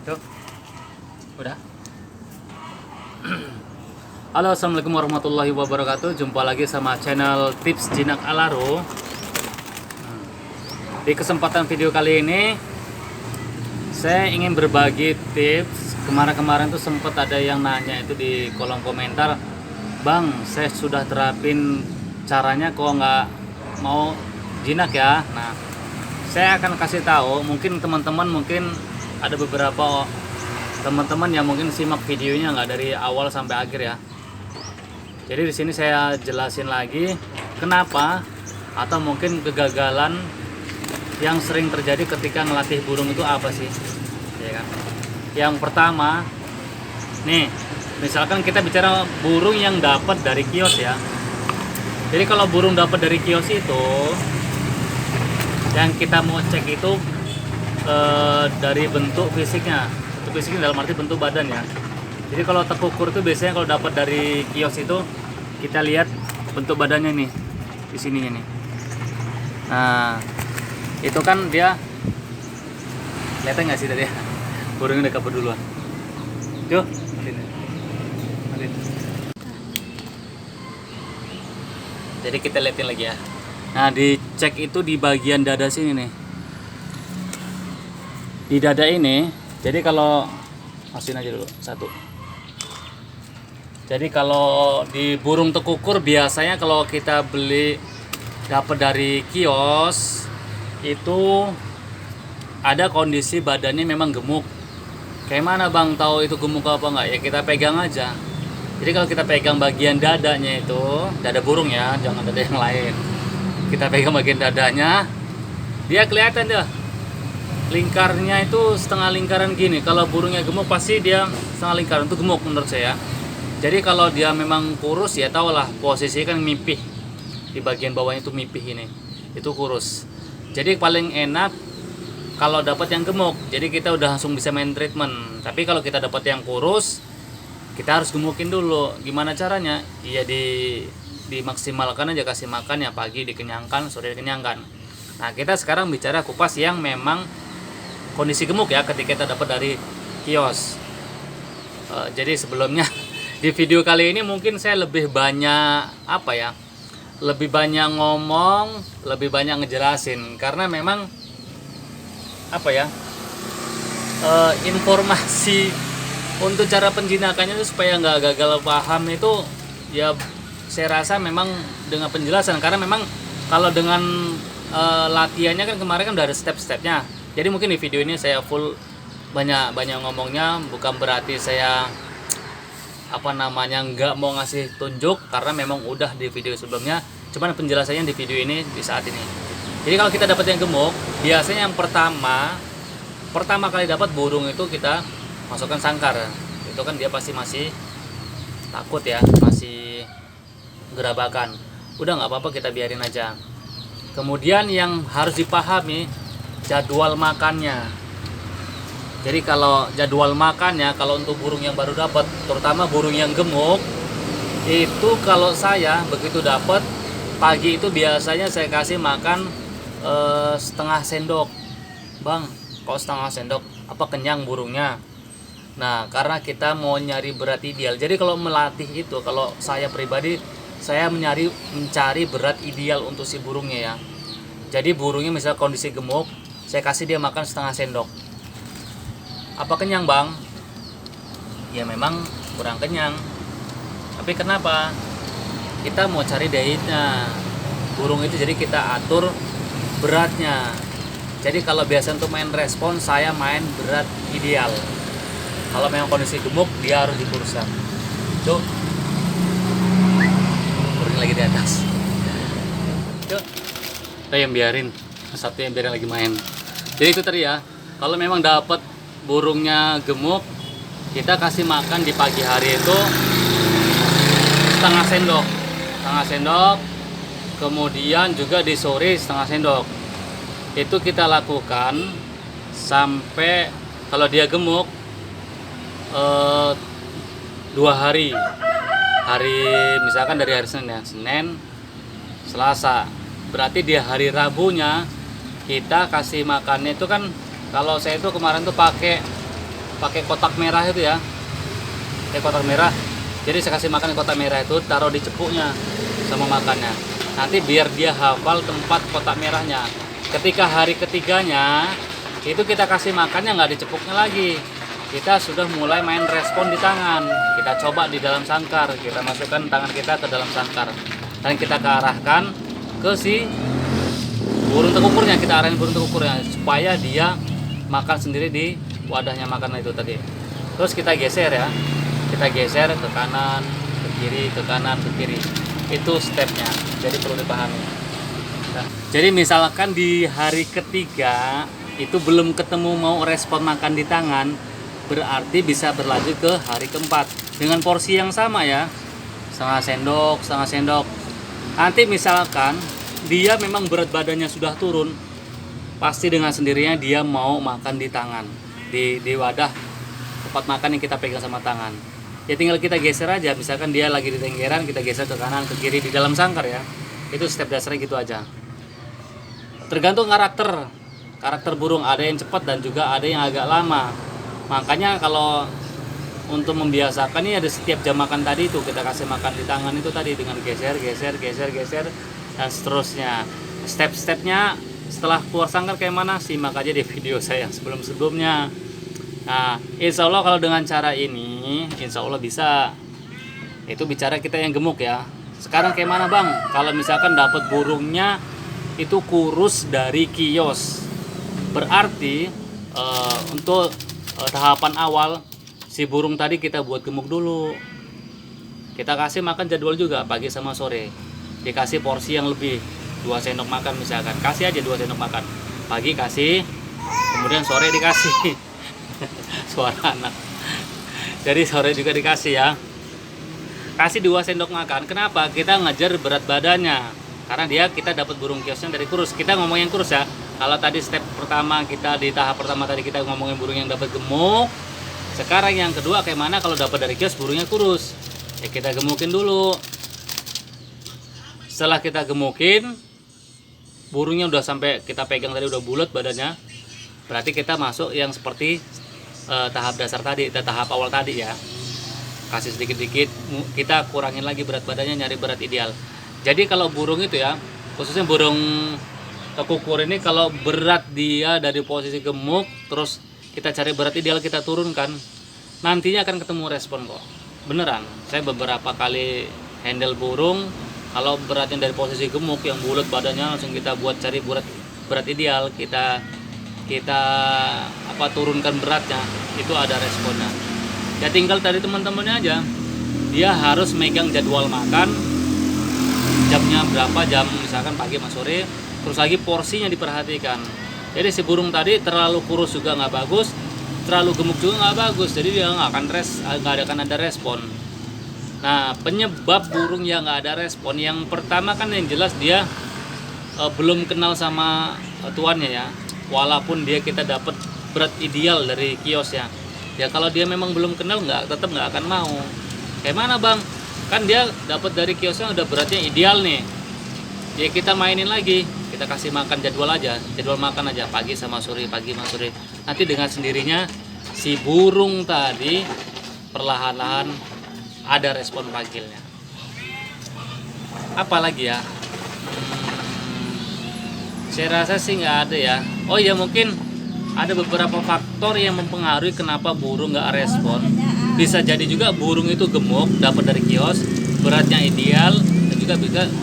Tuh, udah. Halo, assalamualaikum warahmatullahi wabarakatuh. Jumpa lagi sama channel Tips Jinak Alaro. Di kesempatan video kali ini, saya ingin berbagi tips. Kemarin-kemarin tuh sempat ada yang nanya itu di kolom komentar, Bang, saya sudah terapin caranya kok nggak mau jinak ya. Nah, saya akan kasih tahu. Mungkin teman-teman ada beberapa teman-teman yang mungkin simak videonya nggak dari awal sampai akhir ya. Jadi di sini saya jelasin lagi kenapa atau mungkin kegagalan yang sering terjadi ketika ngelatih burung itu apa sih, ya kan? Yang pertama, nih, misalkan kita bicara burung yang dapat dari kios ya. Jadi kalau burung dapat dari kios itu, yang kita mau cek itu dari bentuk fisiknya. Bentuk fisiknya dalam arti bentuk badan ya. Jadi kalau tekukur itu biasanya kalau dapat dari kios itu kita lihat bentuk badannya nih di sininya nih. Nah, itu kan dia kelihatan nggak sih tadi ya? Burungnya udah kabur duluan. Yuk, Malin. Jadi kita lihatin lagi ya. Nah, dicek itu di bagian dada sini nih. Di dada ini, jadi kalau masukin aja dulu satu. Jadi kalau di burung tekukur biasanya kalau kita beli dapat dari kios itu ada kondisi badannya memang gemuk. Kayak mana Bang tahu itu gemuk apa enggak? Ya kita pegang aja. Jadi kalau kita pegang bagian dadanya itu, dada burung ya, jangan dada yang lain. Kita pegang bagian dadanya, dia kelihatan dia. Lingkarnya itu setengah lingkaran gini. Kalau burungnya gemuk pasti dia setengah lingkaran itu gemuk menurut saya. Jadi kalau dia memang kurus ya tahulah posisinya kan mipih. Di bagian bawahnya itu mipih ini. Itu kurus. Jadi paling enak kalau dapat yang gemuk. Jadi kita udah langsung bisa main treatment. Tapi kalau kita dapat yang kurus, kita harus gemukin dulu. Gimana caranya? Iya dimaksimalkan aja, kasih makan ya, pagi dikenyangkan, sore dikenyangkan. Nah, kita sekarang bicara kupas yang memang kondisi gemuk ya ketika kita dapat dari kios. Jadi sebelumnya di video kali ini mungkin saya lebih banyak lebih banyak ngomong, lebih banyak ngejelasin karena memang informasi untuk cara penjinakannya itu supaya nggak gagal paham itu ya saya rasa memang dengan penjelasan, karena memang kalau dengan latihannya kan kemarin kan udah ada step-stepnya. Jadi mungkin di video ini saya full banyak ngomongnya, bukan berarti saya nggak mau ngasih tunjuk, karena memang udah di video sebelumnya, cuman penjelasannya di video ini di saat ini. Jadi kalau kita dapat yang gemuk, biasanya yang pertama kali dapat burung itu kita masukkan sangkar. Itu kan dia pasti masih takut ya, masih gerabakan. Udah nggak apa-apa, kita biarin aja. Kemudian yang harus dipahami jadwal makannya. Jadi kalau jadwal makannya, kalau untuk burung yang baru dapat, terutama burung yang gemuk, itu kalau saya begitu dapat pagi itu biasanya saya kasih makan setengah sendok. Bang, kok setengah sendok? Apa kenyang burungnya? Nah, karena kita mau nyari berat ideal. Jadi kalau melatih itu, kalau saya pribadi, saya mencari berat ideal untuk si burungnya ya. Jadi burungnya misal kondisi gemuk, saya kasih dia makan setengah sendok. Apa kenyang Bang? Ya memang kurang kenyang. Tapi kenapa? Kita mau cari dietnya burung itu, jadi kita atur beratnya. Jadi kalau biasa untuk main respon, saya main berat ideal. Kalau memang kondisi gemuk, dia harus dikuruskan. Tuh, burung lagi di atas. Tuh, kita yang biarin, satu yang biarin lagi main. Jadi itu tadi ya, kalau memang dapat burungnya gemuk, kita kasih makan di pagi hari itu setengah sendok, kemudian juga di sore setengah sendok. Itu kita lakukan sampai kalau dia gemuk 2 hari. Misalkan dari hari Senin ya, Senin, Selasa. Berarti di hari Rabunya kita kasih makannya itu kan, kalau saya itu kemarin tuh pakai pakai kotak merah itu ya, kotak merah. Jadi saya kasih makan kotak merah itu, taruh di cepuknya sama makannya. Nanti biar dia hafal tempat kotak merahnya. Ketika hari ketiganya itu kita kasih makannya nggak di cepuknya lagi, kita sudah mulai main respon di tangan. Kita coba di dalam sangkar, kita masukkan tangan kita ke dalam sangkar dan kita arahkan ke si burung tekukurnya. Kita arahin burung tekukurnya supaya dia makan sendiri di wadahnya makan itu tadi. Terus kita geser ya, kita geser ke kanan, ke kiri, ke kanan, ke kiri. Itu stepnya, jadi perlu dipahami. Nah, jadi misalkan di hari ketiga itu belum ketemu mau respon makan di tangan, berarti bisa berlanjut ke hari keempat dengan porsi yang sama ya, setengah sendok. Nanti misalkan dia memang berat badannya sudah turun, pasti dengan sendirinya dia mau makan di tangan, di wadah tempat makan yang kita pegang sama tangan. Ya tinggal kita geser aja, misalkan dia lagi di tenggeran, kita geser ke kanan, ke kiri di dalam sangkar ya. Itu step dasarnya gitu aja. Tergantung karakter burung, ada yang cepat dan juga ada yang agak lama. Makanya kalau untuk membiasakan ini ada setiap jam makan tadi itu kita kasih makan di tangan itu tadi dengan geser dan seterusnya. Step-stepnya setelah keluar sangkar kayak mana, simak aja di video saya sebelum-sebelumnya. Nah, insya Allah kalau dengan cara ini, insya Allah bisa. Itu bicara kita yang gemuk ya. Sekarang kayak mana bang? Kalau misalkan dapat burungnya itu kurus dari kios, berarti untuk tahapan awal si burung tadi kita buat gemuk dulu. Kita kasih makan jadwal juga pagi sama sore. Dikasih porsi yang lebih, 2 sendok makan misalkan. Kasih aja 2 sendok makan. Pagi kasih, kemudian sore dikasih. Suara anak. Jadi sore juga dikasih ya. Kasih 2 sendok makan. Kenapa? Kita ngejar berat badannya. Karena kita dapat burung kiosnya dari kurus. Kita ngomongin kurus ya. Kalau tadi step pertama kita di tahap pertama tadi kita ngomongin burung yang dapat gemuk. Sekarang yang kedua kayak mana kalau dapat dari kios burungnya kurus. Ya kita gemukin dulu. Setelah kita gemukin, burungnya udah sampai kita pegang tadi udah bulat badannya. Berarti kita masuk yang seperti tahap dasar tadi, tahap awal tadi ya. Kasih sedikit-sedikit, kita kurangin lagi berat badannya, nyari berat ideal. Jadi kalau burung itu ya, khususnya burung tekukur ini, kalau berat dia dari posisi gemuk, terus kita cari berat ideal, kita turunkan, nantinya akan ketemu respon kok. Beneran, saya beberapa kali handle burung, kalau beratnya dari posisi gemuk yang bulat badannya, langsung kita buat cari berat ideal, kita turunkan beratnya, itu ada responnya. Ya tinggal tadi teman-temannya aja, dia harus megang jadwal makan, jamnya berapa, jam misalkan pagi sama sore, terus lagi porsinya diperhatikan. Jadi si burung tadi terlalu kurus juga nggak bagus, terlalu gemuk juga nggak bagus, jadi dia nggak akan ada respon. Nah, penyebab burung yang nggak ada respon, yang pertama kan yang jelas dia belum kenal sama tuannya ya. Walaupun kita dapat berat ideal dari kiosnya, ya kalau dia memang belum kenal tetap nggak akan mau. Kayak mana bang? Kan dia dapat dari kiosnya udah beratnya ideal nih. Ya kita mainin lagi, kita kasih makan jadwal makan aja pagi sama sore. Nanti dengan sendirinya si burung tadi perlahan-lahan ada respon panggilnya. Apalagi ya? Saya rasa sih nggak ada ya. Oh ya, mungkin ada beberapa faktor yang mempengaruhi kenapa burung nggak respon. Bisa jadi juga burung itu gemuk, dapat dari kios, beratnya ideal, dan juga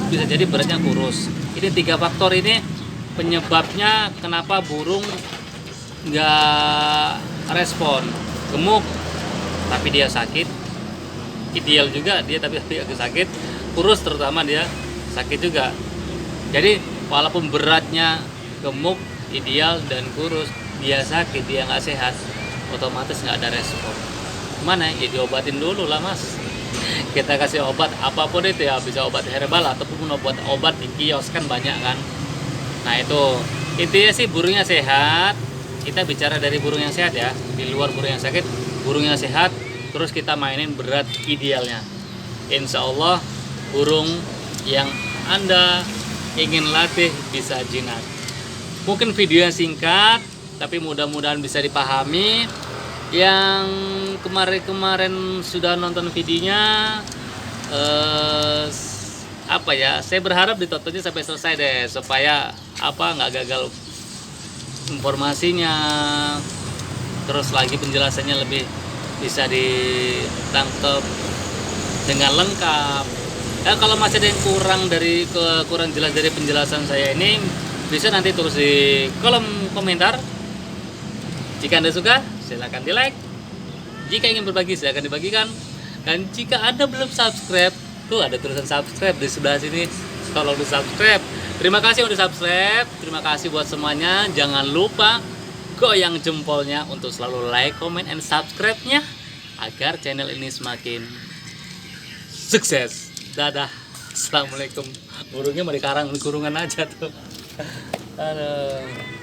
bisa jadi beratnya kurus. Ini 3 faktor ini penyebabnya kenapa burung nggak respon. Gemuk, tapi dia sakit. Ideal juga dia tapi agak sakit. Kurus terutama dia sakit juga. Jadi walaupun beratnya gemuk, ideal, dan kurus, dia sakit, dia nggak sehat, otomatis nggak ada respon. Mana ya diobatin dulu lah mas. Kita kasih obat apapun itu ya, bisa obat herbal ataupun obat di kios kan banyak kan. Nah itu intinya sih burungnya sehat. Kita bicara dari burung yang sehat ya, di luar burung yang sakit, burung yang sehat, terus kita mainin berat idealnya. Insya Allah burung yang Anda ingin latih bisa jinak. Mungkin video yang singkat tapi mudah-mudahan bisa dipahami. Yang kemarin-kemarin sudah nonton videonya, apa ya? Saya berharap ditontonnya sampai selesai deh, supaya nggak gagal informasinya. Terus lagi penjelasannya lebih bisa ditangkap dengan lengkap. Kalau masih ada yang kurang jelas dari penjelasan saya ini, bisa nanti tulis di kolom komentar. Jika Anda suka, silakan di like. Jika ingin berbagi, silakan dibagikan. Dan jika Anda belum subscribe, tuh ada tulisan subscribe di sebelah sini, tolong di subscribe. Terima kasih udah subscribe. Terima kasih buat semuanya. Jangan lupa goyang jempolnya untuk selalu like, comment, and subscribe-nya agar channel ini semakin sukses. Dadah. Assalamualaikum. Burungnya mau dikarang di kurungan aja tuh. Aduh.